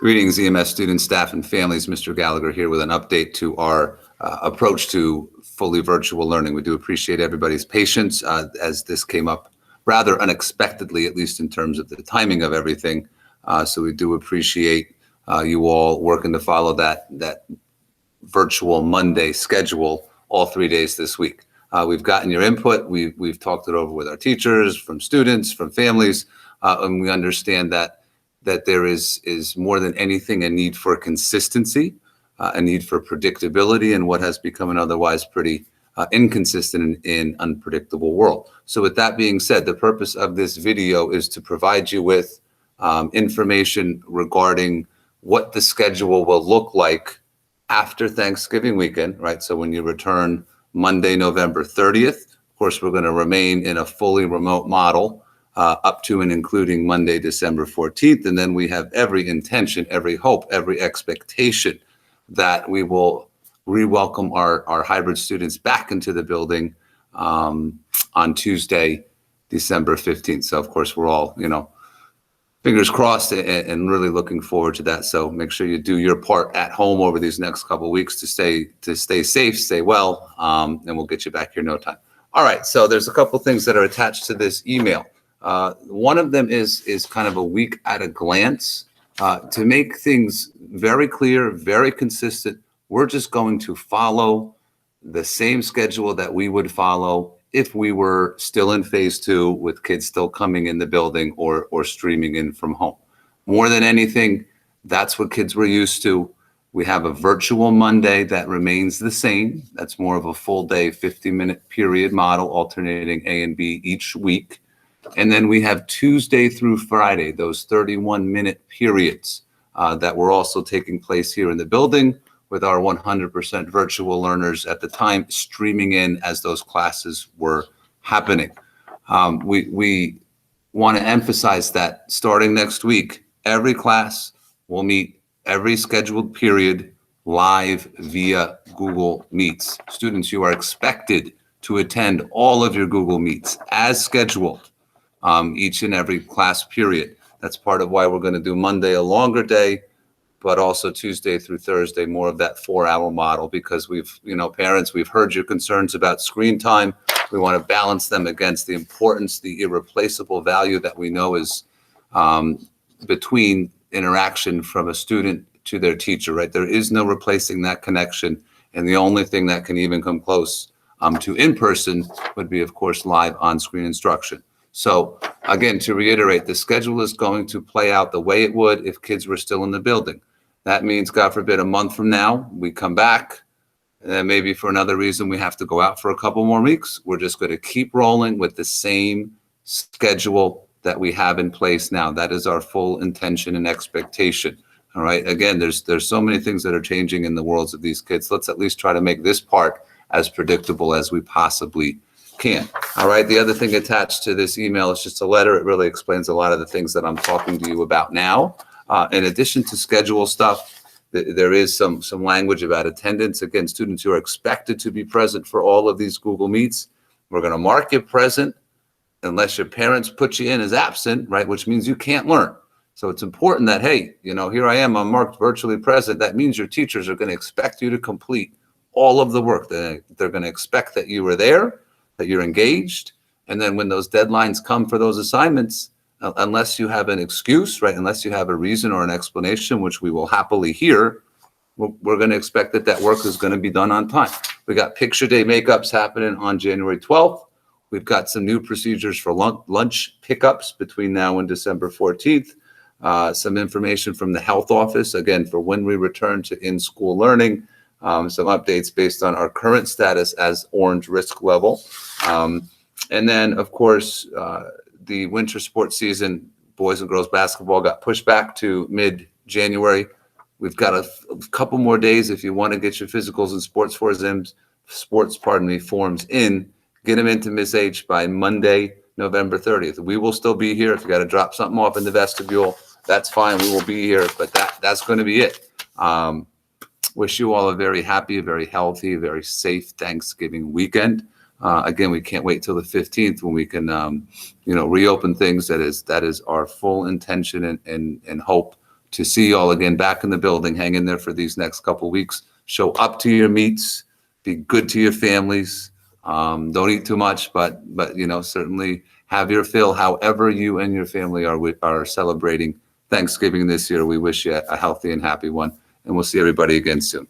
Greetings, EMS students, staff, and families. Mr. Gallagher here with an update to our approach to fully virtual learning. We do appreciate everybody's patience as this came up rather unexpectedly, at least in terms of the timing of everything. So we do appreciate you all working to follow that virtual Monday schedule all 3 days this week. We've gotten your input. We've talked it over with our teachers, from students, from families, and we understand that there is more than anything a need for consistency, a need for predictability in what has become an otherwise pretty inconsistent and unpredictable world. So with that being said, the purpose of this video is to provide you with information regarding what the schedule will look like after Thanksgiving weekend, right? So when you return Monday, November 30th, of course, we're going to remain in a fully remote model up to and including Monday, December 14th. And then we have every intention, every hope, every expectation that we will re-welcome our hybrid students back into the building on Tuesday, December 15th. So of course, we're all, fingers crossed and really looking forward to that. So make sure you do your part at home over these next couple of weeks to stay safe, stay well, and we'll get you back here in no time. All right, so there's a couple things that are attached to this email. One of them is kind of a week at a glance. To make things very clear, very consistent, we're just going to follow the same schedule that we would follow if we were still in phase 2 with kids still coming in the building or streaming in from home. More than anything, that's what kids were used to. We have a virtual Monday that remains the same. That's more of a full day, 50-minute period model, alternating A and B each week. And then we have Tuesday through Friday, those 31-minute periods that were also taking place here in the building with our 100% virtual learners at the time streaming in as those classes were happening. We want to emphasize that starting next week, every class will meet every scheduled period live via Google Meets. Students, you are expected to attend all of your Google Meets as scheduled. Each and every class period. That's part of why we're going to do Monday a longer day, but also Tuesday through Thursday, more of that 4-hour model, because parents, we've heard your concerns about screen time. We want to balance them against the importance, the irreplaceable value that we know is between interaction from a student to their teacher, right? There is no replacing that connection. And the only thing that can even come close to in-person would be, of course, live on-screen instruction. So again, to reiterate, the schedule is going to play out the way it would if kids were still in the building. That means, God forbid, a month from now, we come back, and then maybe for another reason we have to go out for a couple more weeks. We're just going to keep rolling with the same schedule that we have in place now. That is our full intention and expectation. All right. Again, there's so many things that are changing in the worlds of these kids. Let's at least try to make this part as predictable as we possibly can. All right. The other thing attached to this email is just a letter. It really explains a lot of the things that I'm talking to you about now. In addition to schedule stuff, there is some language about attendance. Again, students who are expected to be present for all of these Google Meets, we're going to mark you present unless your parents put you in as absent, right? Which means you can't learn. So it's important that, hey, here I am, I'm marked virtually present. That means your teachers are going to expect you to complete all of the work. They're going to expect that you were there, that you're engaged. And then when those deadlines come for those assignments, unless you have an excuse, right, unless you have a reason or an explanation, which we will happily hear, we're going to expect that work is going to be done on time. We got picture day makeups happening on January 12th. We've got some new procedures for lunch pickups between now and December 14th. Some information from the health office, again, for when we return to in-school learning. Some updates based on our current status as orange risk level. And then, of course, the winter sports season, boys and girls basketball, got pushed back to mid-January. We've got a couple more days if you want to get your physicals and sports forms in. Get them into Miss H by Monday, November 30th. We will still be here. If you got to drop something off in the vestibule, that's fine. We will be here, but that's going to be it. Wish you all a very happy, very healthy, very safe Thanksgiving weekend. Again, we can't wait till the 15th when we can, reopen things. That is our full intention and hope to see you all again back in the building. Hang in there for these next couple weeks. Show up to your meets. Be good to your families. Don't eat too much, but certainly have your fill. However you and your family are celebrating Thanksgiving this year, we wish you a healthy and happy one, and we'll see everybody again soon.